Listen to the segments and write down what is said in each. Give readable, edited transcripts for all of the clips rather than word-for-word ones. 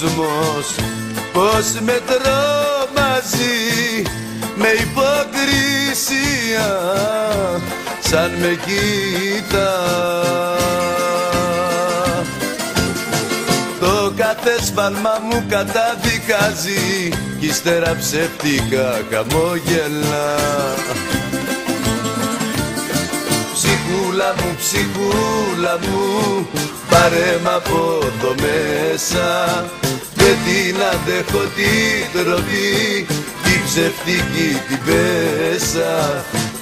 κόσμος, πως με τρομάζει με υποκρισία σαν με κοίτα. Το κάθε σφάλμα μου καταδικάζει κι ύστερα ψεύτικα χαμόγελα. Ψυχούλα μου, ψυχούλα μου, πάρε μ' από το μέσα, δεν την αντέχω την τροπή, την ψευτική την πέσα.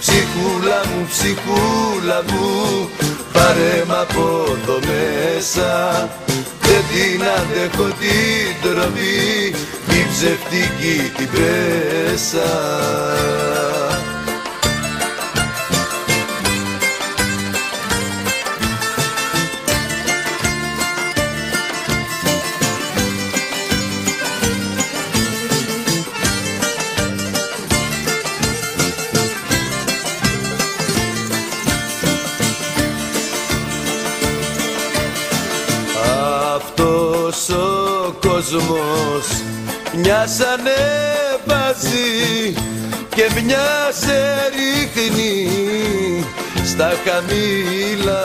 Ψυχούλα μου, ψυχούλα μου, πάρε μ' από το μέσα, δεν την αντέχω την τροπή, την ψευτική την πέσα. Αυτός ο κόσμος μια σ' ανέβαζει και μια σε ρίχνει στα χαμήλα.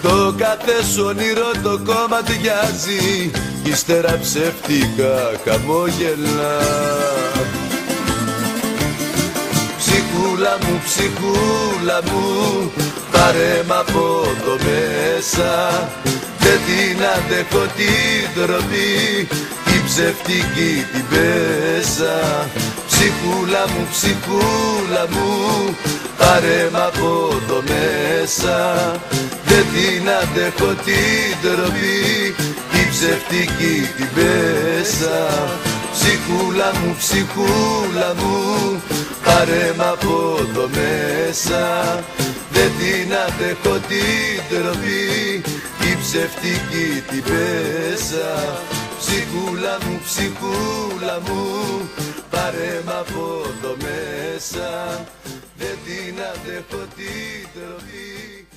Το κάθε σου όνειρο το κομματιάζει κι ύστερα ψεύτικα χαμόγελα. Ψυχούλα μου, ψυχούλα μου, πάρε μ' από το μέσα, δεν την αντέχω την τροπή, την ψευτική την πέσα. Ψυχούλα μου, ψυχούλα μου, πάρε μ' από το μέσα, δεν την αντέχω την τροπή, την ψευτική την πέσα. Ψυχούλα μου, ψυχούλα μου, πάρε μ' από το μέσα, δεν την αντέχω την τροπή, την ψευτική την πέσα. Ψυχούλα μου, ψυχούλα μου, πάρε μ' από το μέσα, δεν την αντέχω την τροπή.